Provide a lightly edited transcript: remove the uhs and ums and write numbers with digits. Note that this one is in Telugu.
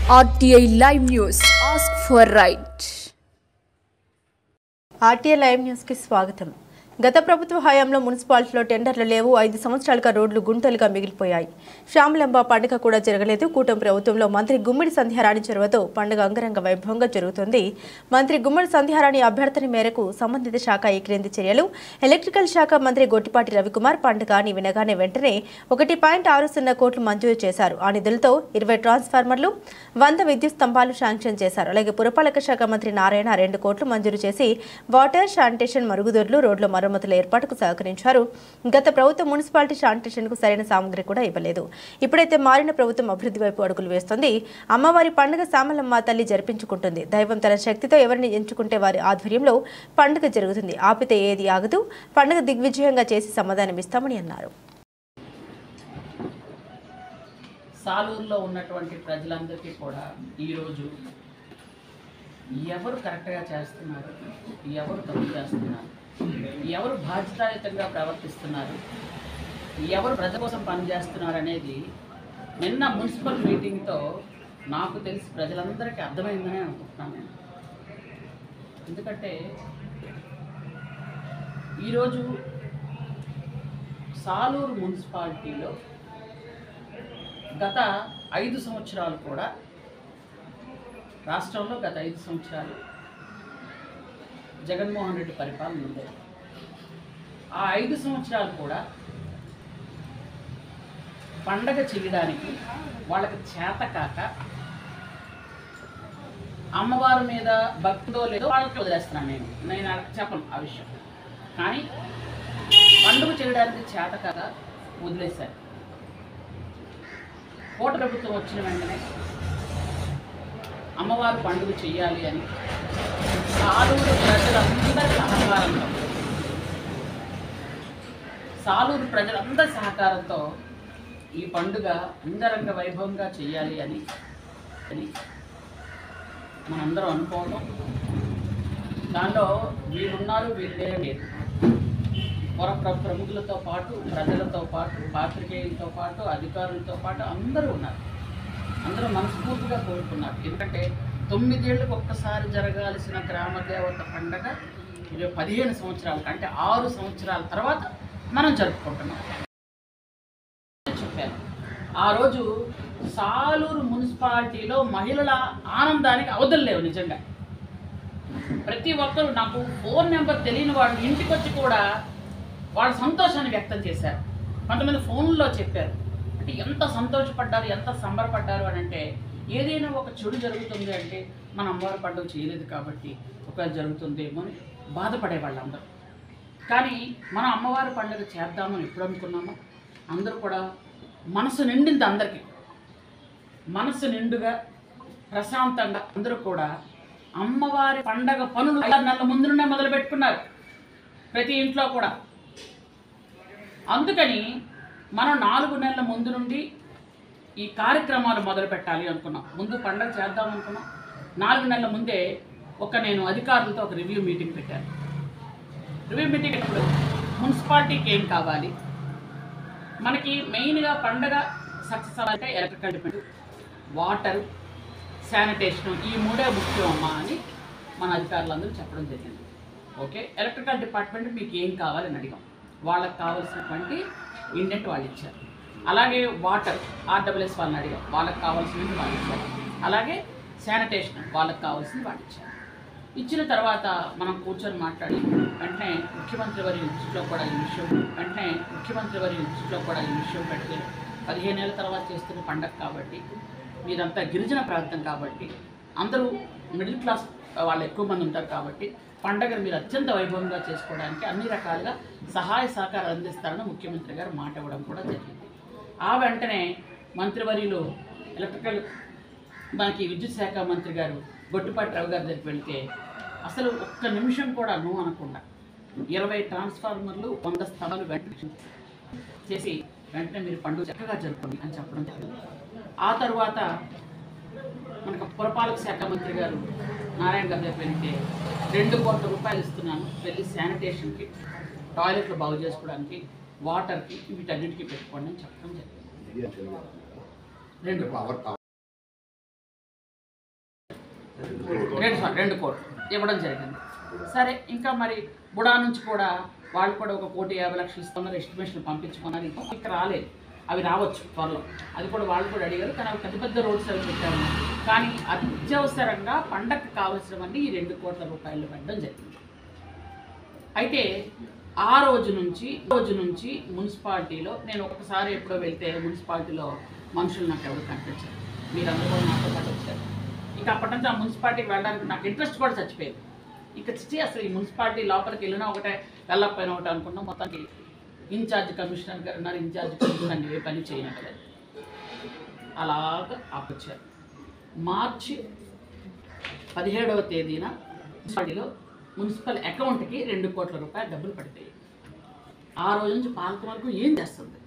RTI Live News. Ask for right. RTI Live News की स्वागतम. గత ప్రభుత్వ హయాంలో మున్సిపాలిటీలో టెండర్లు లేవు. 5 సంవత్సరాలుగా రోడ్లు గుంటలుగా మిగిలిపోయాయి. శ్యామలంబ పండుగ కూడా జరగలేదు. కూటమి ప్రభుత్వంలో మంత్రి గుమ్మిడి సంధ్యారాణి చొరవతో పండుగ అంగరంగ వైభవంగా జరుగుతుంది. మంత్రి గుమ్మిడి సంధ్యారాణి అభ్యర్థన మేరకు సంబంధిత శాఖ ఈ క్రింది చర్యలు. ఎలక్ట్రికల్ శాఖ మంత్రి గొట్టిపాటి రవికుమార్ పండుగ అని వినగానే వెంటనే 1.60 కోట్లు మంజూరు చేశారు. ఆ నిధులతో 20 ట్రాన్స్ఫార్మర్లు, 100 విద్యుత్ స్తంభాలు శాంక్షన్ చేశారు. అలాగే పురపాలక శాఖ మంత్రి నారాయణ 2 కోట్లు మంజూరు చేసి వాటర్, శానిటేషన్, మరుగుదొడ్లు, రోడ్ల మరమ్మతుల ఏర్పాటుకు సహకరించారు. గత ప్రభుత్వం మున్సిపాలిటీ శానిటేషన్ కు సరైన సామగ్రి కూడా ఇవ్వలేదు. ఇప్పుడైతే మారిన ప్రభుత్వం అభివృద్ధి వైపు అడుగులు వేస్తుంది. అమ్మవారి పండుగ శ్యామలమ్మ తల్లి జరిపించుకుంటుంది. దైవం తన శక్తితో ఎవరిని ఎంచుకుంటే వారి ఆధ్వర్యంలో పండుగ జరుగుతుంది. ఆపితే ఏది ఆగదు. పండుగ దిగ్విజయంగా చేసి సమాధానం ఇస్తామని అన్నారు. సాలూరులో ఉన్నటువంటి ప్రజలందరికీ కూడా ఈరోజు ఎవరు కరెక్ట్గా చేస్తున్నారు, ఎవరు తప్పు చేస్తున్నారు, ఎవరు బాధ్యతాయుతంగా ప్రవర్తిస్తున్నారు, ఎవరు ప్రజల కోసం పనిచేస్తున్నారు అనేది నిన్న మున్సిపల్ మీటింగ్తో నాకు తెలిసి ప్రజలందరికీ అర్థమైందనే అనుకుంటున్నాను నేను. ఎందుకంటే ఈరోజు సాలూరు మున్సిపాలిటీలో గత 5 సంవత్సరాలు కూడా రాష్ట్రంలో గత 5 సంవత్సరాలు జగన్మోహన్ రెడ్డి పరిపాలన ఉంది. ఆ 5 సంవత్సరాలు కూడా పండగ చేయడానికి వాళ్ళకి చేత కాక అమ్మవారి మీద భక్తితో లేదో వాళ్ళకి వదిలేస్తున్నాను. నేను చెప్పను ఆ విషయం. కానీ పండుగ చేయడానికి చేత కాక వదిలేశారు. కోట ప్రభుత్వం వచ్చిన వెంటనే అమ్మవారు పండుగ చెయ్యాలి అని సాలూరు ప్రజలందరి సహకారంతో, సాలూరు ప్రజలందరి సహకారంతో ఈ పండుగ అంగరంగ వైభవంగా చెయ్యాలి అని మనందరం అనుకోవడం, దానిలో వీళ్ళున్నారు వీళ్ళు లేదు, ప్రముఖులతో పాటు ప్రజలతో పాటు పాత్రికేయులతో పాటు అధికారులతో పాటు అందరూ ఉన్నారు. అందరూ మనస్ఫూర్తిగా కోరుకున్నారు. ఎందుకంటే 9 ఏళ్ళకు ఒక్కసారి జరగాల్సిన గ్రామ దేవత పండగ 15 సంవత్సరాల అంటే 6 సంవత్సరాల తర్వాత మనం జరుపుకుంటున్నాం చెప్పాను. ఆ రోజు సాలూరు మున్సిపాలిటీలో మహిళల ఆనందానికి అవధులు లేవు. నిజంగా ప్రతి ఒక్కరు, నాకు ఫోన్ నెంబర్ తెలియని వాళ్ళు ఇంటికి వచ్చి కూడా వాళ్ళ సంతోషాన్ని వ్యక్తం చేశారు. కొంతమంది ఫోన్లో చెప్పారు. అంటే ఎంత సంతోషపడ్డారు, ఎంత సంబరపడ్డారు అని అంటే, ఏదైనా ఒక చెడు జరుగుతుంది అంటే మన అమ్మవారి పండుగ చేయలేదు కాబట్టి ఒకవేళ జరుగుతుందేమో అని బాధపడే వాళ్ళందరూ. కానీ మనం అమ్మవారి పండుగ చేద్దామని ఎప్పుడు అనుకున్నామో అందరూ కూడా మనసు నిండింది. అందరికీ మనసు నిండుగా ప్రశాంతంగా అందరూ కూడా అమ్మవారి పండగ పనులు 6 నెలల ముందు నుండే మొదలు పెట్టుకున్నారు ప్రతి ఇంట్లో కూడా. అందుకని మనం 4 నెలల ముందు నుండి ఈ కార్యక్రమాలు మొదలు పెట్టాలి అనుకున్నాం. ముందు పండగ చేద్దాం అనుకున్నాం. 4 నెలల ముందే నేను అధికారులతో ఒక రివ్యూ మీటింగ్ పెట్టాను. రివ్యూ మీటింగ్ ఇప్పుడు మున్సిపాలిటీకి ఏం కావాలి, మనకి మెయిన్గా పండగ సక్సెస్ అవ్వాలంటే ఎలక్ట్రికల్ డిపార్ట్మెంట్, వాటర్, శానిటేషన్, ఈ 3 ముఖ్యం అమ్మా అని మన అధికారులందరూ చెప్పడం జరిగింది. ఓకే, ఎలక్ట్రికల్ డిపార్ట్మెంట్ మీకు ఏం కావాలని అడిగాం. వాళ్ళకి కావాల్సినటువంటి ఇండెంట్ వాళ్ళు ఇచ్చారు. అలాగే వాటర్ ఆర్డబ్ల్యూఎస్ వాళ్ళని అడిగాం, వాళ్ళకి కావాల్సినవి వాళ్ళు ఇచ్చారు. అలాగే శానిటేషన్ వాళ్ళకి కావాల్సింది వాళ్ళు ఇచ్చారు. ఇచ్చిన తర్వాత మనం కూర్చొని మాట్లాడి వెంటనే ముఖ్యమంత్రి వారి దృష్టిలో కూడా ఈ విషయం పెడితే 15 ఏళ్ళ తర్వాత చేస్తున్న పండగ కాబట్టి, మీదంతా గిరిజన ప్రాంతం కాబట్టి, అందరూ మిడిల్ క్లాస్ వాళ్ళు ఎక్కువ మంది ఉంటారు కాబట్టి పండగను మీరు అత్యంత వైభవంగా చేసుకోవడానికి అన్ని రకాలుగా సహాయ సహకారాలు అందిస్తారని ముఖ్యమంత్రి గారు మాట ఇవ్వడం కూడా జరిగింది. ఆ వెంటనే మంత్రివర్యులు ఎలక్ట్రికల్ మనకి విద్యుత్ శాఖ మంత్రి గారు గొట్టిపాటి రవి గారి దగ్గరికి వెళ్తే అసలు ఒక్క నిమిషం కూడా నువ్వు అనకుండా 20 ట్రాన్స్ఫార్మర్లు, 100 స్తంభాలు వెంటనే చేసి వెంటనే మీరు పండుగ చక్కగా జరుపుకోండి అని చెప్పడం జరిగింది. ఆ తర్వాత మనకు పురపాలక శాఖ మంత్రి గారు నారాయణ గారి దగ్గర వెళ్తే 2 కోట్ల రూపాయలు ఇస్తున్నాను, వెళ్ళి శానిటేషన్కి, టాయిలెట్లు బాగు చేసుకోవడానికి, వాటర్కి, వీటన్నిటికీ పెట్టుకోండి అని చెప్పడం జరిగింది. 2 2 కోట్లు ఇవ్వడం జరిగింది. సరే ఇంకా మరి బుడా నుంచి కూడా వాళ్ళు కూడా 1,50,00,000 ఇస్తున్నారు, ఎస్టిమేషన్ పంపించుకున్నారు. ఇంకా రాలేదు, అవి రావచ్చు త్వరలో. అది కూడా వాళ్ళు కూడా అడిగారు. కానీ అవి పెద్ద పెద్ద రోడ్స్ అవి పెట్టాము. కానీ అత్యవసరంగా పండగకు కావాల్సినవన్నీ ఈ 2 కోట్ల రూపాయలు పెట్టడం జరిగింది. అయితే ఆ రోజు నుంచి మున్సిపాలిటీలో నేను ఒకసారి ఎప్పుడో వెళ్తే మున్సిపాలిటీలో మనుషులు నాకు ఎవరు కనిపించారు. మీరందరూ కూడా నాతో పాటు వచ్చారు. ఇంకా అప్పటి నుంచి ఆ మున్సిపాలిటీకి వెళ్ళడానికి నాకు ఇంట్రెస్ట్ కూడా చచ్చిపోయింది. ఇక అసలు ఈ మున్సిపాలిటీ లోపలికి వెళ్ళినా ఒకటే, వెళ్ళకపోయినా ఒకటే అనుకున్నాం. మొత్తానికి ఇన్ఛార్జ్ కమిషనర్ గారు ఉన్నారు, ఇన్ఛార్జ్ కమిషనర్ ఏ పని చేయనట్లేదు. అలాగా ఆపొచ్చారు. మార్చి 17వ తేదీన మున్సిపాలిటీలో మున్సిపల్ అకౌంట్కి 2 కోట్ల రూపాయలు డబ్బులు పడిపోయాయి. ఆ రోజు నుంచి పాలక వరకు ఏం చేస్తుంది?